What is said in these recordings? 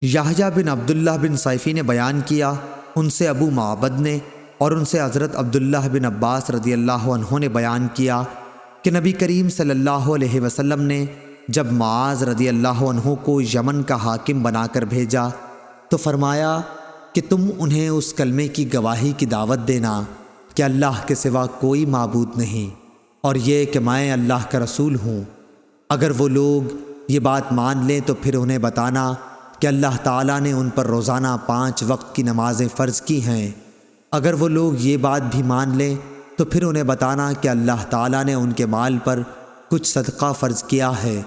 یحییٰ بن عبداللہ بن صیفی نے بیان کیا، ان سے ابو معبد نے اور ان سے حضرت عبداللہ بن عباس رضی اللہ عنہ نے بیان کیا کہ نبی کریم صلی اللہ علیہ وسلم نے جب معاذ رضی اللہ عنہ کو یمن کا حاکم بنا کر بھیجا تو فرمایا کہ تم انہیں اس کلمے کی گواہی کی دعوت دینا کہ اللہ کے سوا کوئی معبود نہیں، اور یہ کہ میں اللہ کا رسول ہوں۔ اگر وہ لوگ یہ بات مان لیں تو پھر انہیں بتانا کہ اللہ تعالیٰ نے ان پر روزانہ 5 وقت کی نمازیں فرض کی ہیں۔ اگر وہ لوگ یہ بات بھی مان لیں تو پھر انہیں بتانا کہ اللہ تعالیٰ نے ان کے مال پر کچھ صدقہ فرض کیا ہے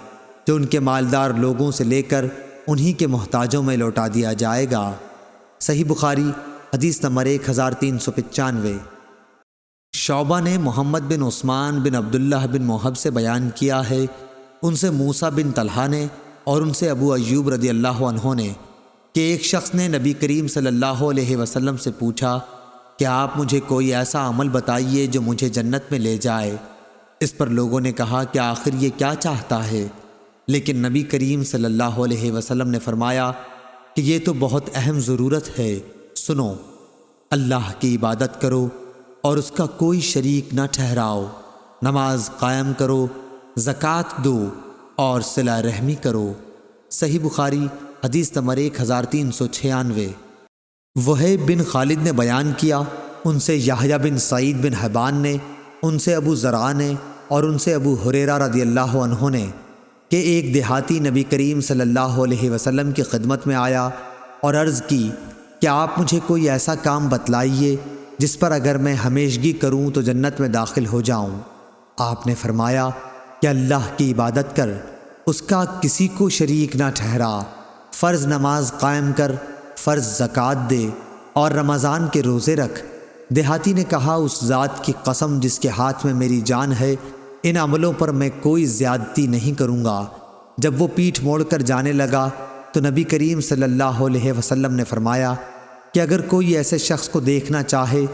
جو ان کے مالدار لوگوں سے لے کر انہی کے محتاجوں میں لوٹا دیا جائے گا۔ صحیح بخاری حدیث نمبر 1395۔ شعبہ نے محمد بن عثمان بن عبداللہ بن محب سے بیان کیا ہے، ان سے موسیٰ بن طلحہ نے اور ان سے ابو ایوب رضی اللہ عنہ نے کہ ایک شخص نے نبی کریم صلی اللہ علیہ وسلم سے پوچھا کہ آپ مجھے کوئی ایسا عمل بتائیے جو مجھے جنت میں لے جائے۔ اس پر لوگوں نے کہا کہ آخر یہ کیا چاہتا ہے؟ لیکن نبی کریم صلی اللہ علیہ وسلم نے فرمایا کہ یہ تو بہت اہم ضرورت ہے، سنو، اللہ کی عبادت کرو اور اس کا کوئی شریک نہ ٹھہراؤ، نماز قائم کرو، زکوٰۃ دو اور صلہ رحمی کرو۔ صحیح بخاری حدیث نمبر 1396۔ وہیب بن خالد نے بیان کیا، ان سے یحییٰ بن سعید بن حبان نے، ان سے ابو زرع نے اور ان سے ابو ہریرہ رضی اللہ عنہ نے کہ ایک دیہاتی نبی کریم صلی اللہ علیہ وسلم کی خدمت میں آیا اور عرض کی کہ آپ مجھے کوئی ایسا کام بتلائیے جس پر اگر میں ہمیشگی کروں تو جنت میں داخل ہو جاؤں۔ آپ نے فرمایا کہ اللہ کی عبادت کر، اس کا کسی کو شریک نہ ٹھہرا، فرض نماز قائم کر، فرض زکوٰۃ دے اور رمضان کے روزے رکھ۔ دیہاتی نے کہا، اس ذات کی قسم جس کے ہاتھ میں میری جان ہے، ان عملوں پر میں کوئی زیادتی نہیں کروں گا۔ جب وہ پیٹھ موڑ کر جانے لگا تو نبی کریم صلی اللہ علیہ وسلم نے فرمایا کہ اگر کوئی ایسے شخص کو دیکھنا چاہے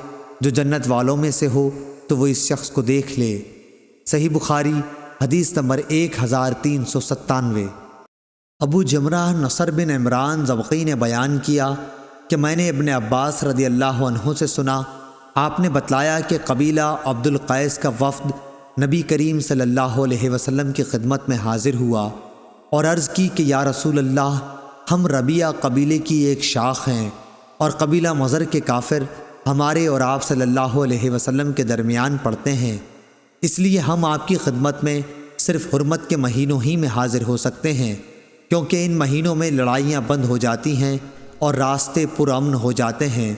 جو جنت والوں میں سے ہو تو وہ اس شخص کو دیکھ لے۔ صحیح بخاری حدیث نمبر 1397۔ ابو جمرہ نصر بن عمران ضبقی نے بیان کیا کہ میں نے ابن عباس رضی اللہ عنہ سے سنا، آپ نے بتلایا کہ قبیلہ عبد القیس کا وفد نبی کریم صلی اللہ علیہ وسلم کی خدمت میں حاضر ہوا اور عرض کی کہ یا رسول اللہ، ہم ربیہ قبیلے کی ایک شاخ ہیں اور قبیلہ مضر کے کافر ہمارے اور آپ صلی اللہ علیہ وسلم کے درمیان پڑتے ہیں، اس لیے ہم آپ کی خدمت میں صرف حرمت کے مہینوں ہی میں حاضر ہو سکتے ہیں، کیونکہ ان مہینوں میں لڑائیاں بند ہو جاتی ہیں اور راستے پرامن ہو جاتے ہیں۔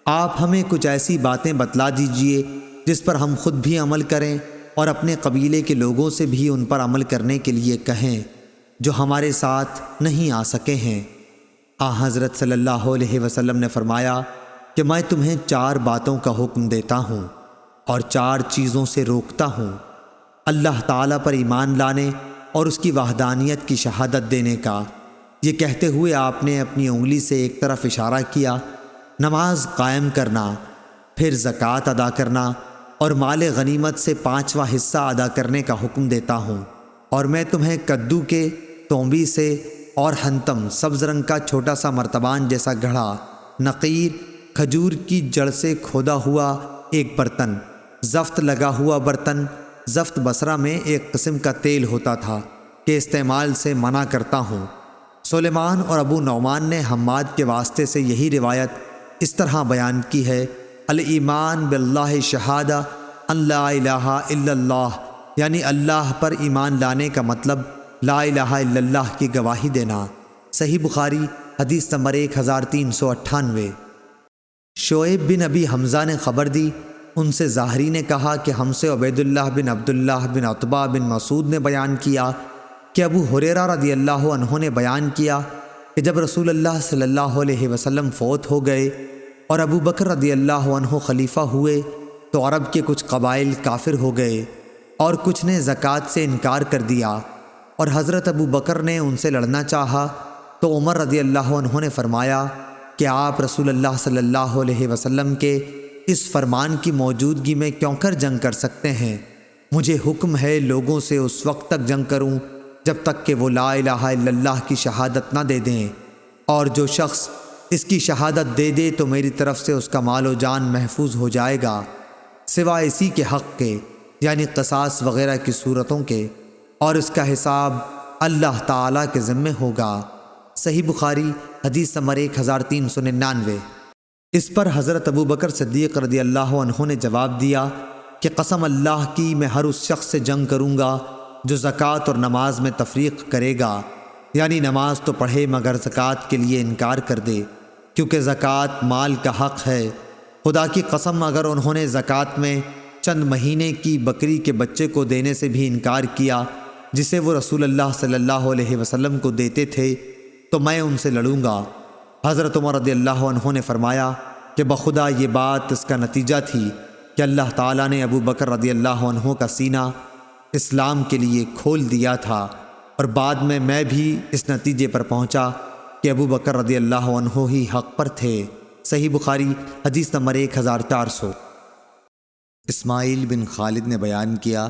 آپ ہمیں کچھ ایسی باتیں بتلا دیجئے جس پر ہم خود بھی عمل کریں اور اپنے قبیلے کے لوگوں سے بھی ان پر عمل کرنے کے لیے کہیں جو ہمارے ساتھ نہیں آ سکے ہیں۔ حضرت صلی اللہ علیہ وسلم نے فرمایا کہ میں تمہیں 4 باتوں کا حکم دیتا ہوں اور 4 چیزوں سے روکتا ہوں، اللہ تعالیٰ پر ایمان لانے اور اس کی وحدانیت کی شہادت دینے کا۔ یہ کہتے ہوئے آپ نے اپنی انگلی سے ایک طرف اشارہ کیا، نماز قائم کرنا، پھر زکوٰۃ ادا کرنا اور مال غنیمت سے 5واں حصہ ادا کرنے کا حکم دیتا ہوں، اور میں تمہیں کدو کے تومبی سے اور ہنتم سبز رنگ کا چھوٹا سا مرتبان جیسا گھڑا، نقیر کھجور کی جڑ سے کھودا ہوا ایک برتن، زفت لگا ہوا برتن، زفت بصرہ میں ایک قسم کا تیل ہوتا تھا، کے استعمال سے منع کرتا ہوں۔ سلیمان اور ابو نعمان نے حماد کے واسطے سے یہی روایت اس طرح بیان کی ہے، الایمان باللہ شہادہ ان لا الہ الا اللہ، یعنی اللہ پر ایمان لانے کا مطلب لا الہ الا اللہ کی گواہی دینا۔ صحیح بخاری حدیث نمبر 1398۔ شعیب بن ابی حمزہ نے خبر دی، ان سے ظاہری نے کہا کہ ہم سے عبید اللہ بن عبداللہ بن عتبہ بن مسعود نے بیان کیا کہ ابو ہریرہ رضی اللہ عنہ نے بیان کیا کہ جب رسول اللہ صلی اللہ علیہ وسلم فوت ہو گئے اور ابو بکر رضی اللہ عنہ خلیفہ ہوئے تو عرب کے کچھ قبائل کافر ہو گئے اور کچھ نے زکوٰۃ سے انکار کر دیا، اور حضرت ابو بکر نے ان سے لڑنا چاہا تو عمر رضی اللہ عنہ نے فرمایا کہ آپ رسول اللہ صلی اللہ علیہ وسلم کے اس فرمان کی موجودگی میں کیوں کر جنگ کر سکتے ہیں؟ مجھے حکم ہے لوگوں سے اس وقت تک جنگ کروں جب تک کہ وہ لا الہ الا اللہ کی شہادت نہ دے دیں۔ اور جو شخص اس کی شہادت دے دے تو میری طرف سے اس کا مال و جان محفوظ ہو جائے گا، سوائے اسی کے حق کے، یعنی قصاص وغیرہ کی صورتوں کے، اور اس کا حساب اللہ تعالیٰ کے ذمے ہوگا۔ صحیح بخاری حدیث نمبر 1399۔ اس پر حضرت ابوبکر صدیق رضی اللہ عنہ نے جواب دیا کہ قسم اللہ کی، میں ہر اس شخص سے جنگ کروں گا جو زکوٰۃ اور نماز میں تفریق کرے گا، یعنی نماز تو پڑھے مگر زکوٰۃ کے لیے انکار کر دے، کیونکہ زکوٰۃ مال کا حق ہے۔ خدا کی قسم اگر انہوں نے زکوٰۃ میں چند مہینے کی بکری کے بچے کو دینے سے بھی انکار کیا جسے وہ رسول اللہ صلی اللہ علیہ وسلم کو دیتے تھے تو میں ان سے لڑوں گا۔ حضرت عمر رضی اللہ عنہ نے فرمایا کہ بخدا یہ بات اس کا نتیجہ تھی کہ اللہ تعالیٰ نے ابو بکر رضی اللہ عنہ کا سینہ اسلام کے لیے کھول دیا تھا، اور بعد میں بھی اس نتیجے پر پہنچا کہ ابو بکر رضی اللہ عنہ ہی حق پر تھے۔ صحیح بخاری حدیث نمبر 1400۔ اسماعیل بن خالد نے بیان کیا،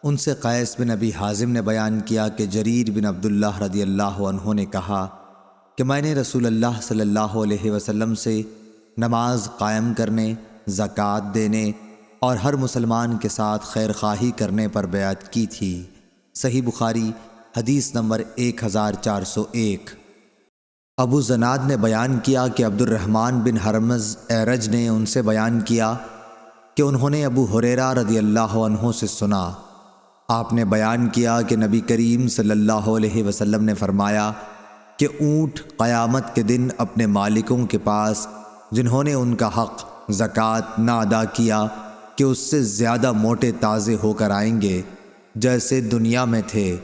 ان سے قیس بن ابی حازم نے بیان کیا کہ جریر بن عبداللہ رضی اللہ عنہ نے کہا کہ میں نے رسول اللہ صلی اللہ علیہ وسلم سے نماز قائم کرنے، زکوٰۃ دینے اور ہر مسلمان کے ساتھ خیر خواہی کرنے پر بیعت کی تھی۔ صحیح بخاری حدیث نمبر 1401۔ ابو زناد نے بیان کیا کہ عبد الرحمن بن حرمز اعرج نے ان سے بیان کیا کہ انہوں نے ابو ہریرہ رضی اللہ عنہ سے سنا، آپ نے بیان کیا کہ نبی کریم صلی اللہ علیہ وسلم نے فرمایا کہ اونٹ قیامت کے دن اپنے مالکوں کے پاس جنہوں نے ان کا حق زکوٰۃ نہ ادا کیا کہ اس سے زیادہ موٹے تازے ہو کر آئیں گے جیسے دنیا میں تھے،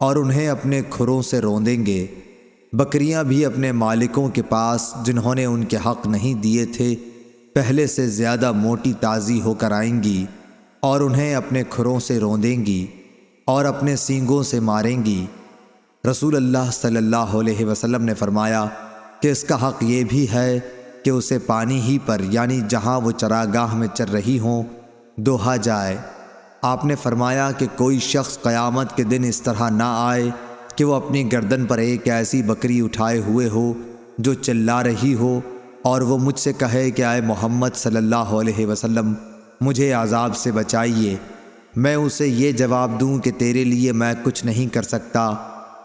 اور انہیں اپنے کھروں سے روندیں گے۔ بکریاں بھی اپنے مالکوں کے پاس جنہوں نے ان کے حق نہیں دیے تھے پہلے سے زیادہ موٹی تازی ہو کر آئیں گی، اور انہیں اپنے کھروں سے روندیں گی اور اپنے سینگوں سے ماریں گی۔ رسول اللہ صلی اللہ علیہ وسلم نے فرمایا کہ اس کا حق یہ بھی ہے کہ اسے پانی ہی پر، یعنی جہاں وہ چراگاہ میں چر رہی ہوں، دوہا جائے۔ آپ نے فرمایا کہ کوئی شخص قیامت کے دن اس طرح نہ آئے کہ وہ اپنی گردن پر ایک ایسی بکری اٹھائے ہوئے ہو جو چلا رہی ہو، اور وہ مجھ سے کہے کہ اے محمد صلی اللہ علیہ وسلم مجھے عذاب سے بچائیے، میں اسے یہ جواب دوں کہ تیرے لیے میں کچھ نہیں کر سکتا،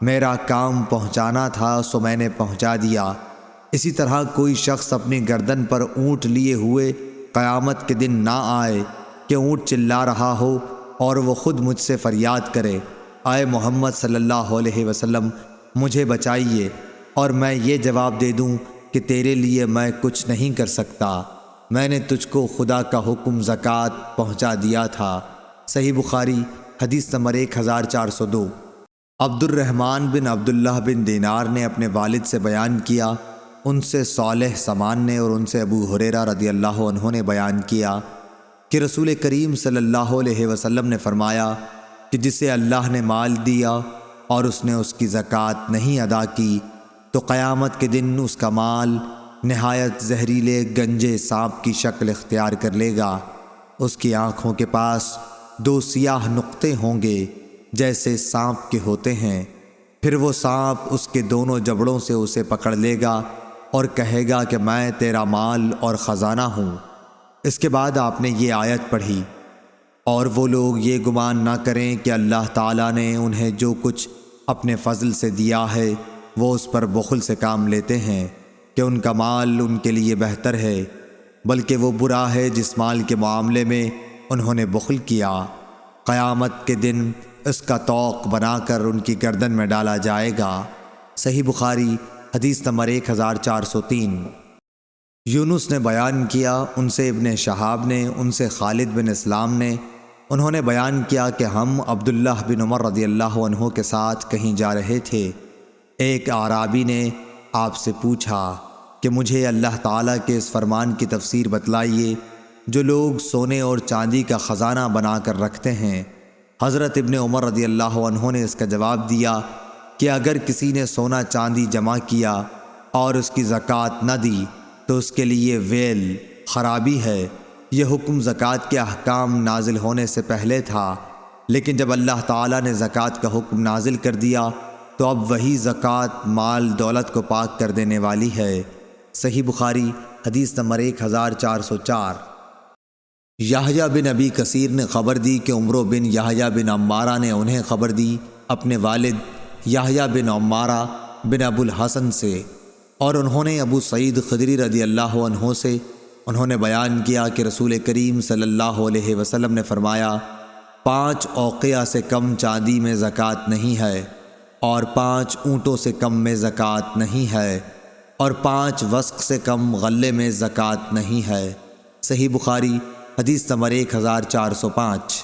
میرا کام پہنچانا تھا سو میں نے پہنچا دیا۔ اسی طرح کوئی شخص اپنی گردن پر اونٹ لیے ہوئے قیامت کے دن نہ آئے کہ اونٹ چلا رہا ہو اور وہ خود مجھ سے فریاد کرے، اے محمد صلی اللہ علیہ وسلم مجھے بچائیے، اور میں یہ جواب دے دوں کہ تیرے لیے میں کچھ نہیں کر سکتا، میں نے تجھ کو خدا کا حکم زکوٰۃ پہنچا دیا تھا۔ صحیح بخاری حدیث نمبر 1402۔ عبد الرحمن بن عبداللہ بن دینار نے اپنے والد سے بیان کیا، ان سے صالح سمان نے اور ان سے ابو ہریرہ رضی اللہ عنہ نے بیان کیا کہ رسول کریم صلی اللہ علیہ وسلم نے فرمایا کہ جسے اللہ نے مال دیا اور اس نے اس کی زکوٰۃ نہیں ادا کی تو قیامت کے دن اس کا مال نہایت زہریلے گنجے سانپ کی شکل اختیار کر لے گا، اس کی آنکھوں کے پاس 2 سیاہ نقطے ہوں گے جیسے سانپ کے ہوتے ہیں، پھر وہ سانپ اس کے دونوں جبڑوں سے اسے پکڑ لے گا اور کہے گا کہ میں تیرا مال اور خزانہ ہوں۔ اس کے بعد آپ نے یہ آیت پڑھی، اور وہ لوگ یہ گمان نہ کریں کہ اللہ تعالیٰ نے انہیں جو کچھ اپنے فضل سے دیا ہے وہ اس پر بخل سے کام لیتے ہیں کہ ان کا مال ان کے لیے بہتر ہے، بلکہ وہ برا ہے جس مال کے معاملے میں انہوں نے بخل کیا، قیامت کے دن اس کا طوق بنا کر ان کی گردن میں ڈالا جائے گا۔ صحیح بخاری حدیث نمبر 1403۔ یونس نے بیان کیا، ان سے ابن شہاب نے، ان سے خالد بن اسلام نے، انہوں نے بیان کیا کہ ہم عبداللہ بن عمر رضی اللہ عنہ کے ساتھ کہیں جا رہے تھے، ایک اعرابی نے آپ سے پوچھا کہ مجھے اللہ تعالیٰ کے اس فرمان کی تفسیر بتلائیے جو لوگ سونے اور چاندی کا خزانہ بنا کر رکھتے ہیں۔ حضرت ابن عمر رضی اللہ عنہ نے اس کا جواب دیا کہ اگر کسی نے سونا چاندی جمع کیا اور اس کی زکوٰۃ نہ دی تو اس کے لیے ویل، خرابی ہے۔ یہ حکم زکوٰۃ کے احکام نازل ہونے سے پہلے تھا، لیکن جب اللہ تعالیٰ نے زکوٰۃ کا حکم نازل کر دیا تو اب وہی زکوٰۃ مال دولت کو پاک کر دینے والی ہے۔ صحیح بخاری حدیث نمبر 1404۔ یحییٰ بن ابی کثیر نے خبر دی کہ عمرو بن یحییٰ بن عمارہ نے انہیں خبر دی اپنے والد یحییٰ بن عمارہ بن ابو الحسن سے، اور انہوں نے ابو سعید خدری رضی اللہ عنہ سے انہوں نے بیان کیا کہ رسول کریم صلی اللہ علیہ وسلم نے فرمایا 5 اوقیہ سے کم چاندی میں زکوٰۃ نہیں ہے، اور 5 اونٹوں سے کم میں زکوٰۃ نہیں ہے، اور 5 وسق سے کم غلے میں زکوٰۃ نہیں ہے۔ صحیح بخاری حدیث نمبر 1405۔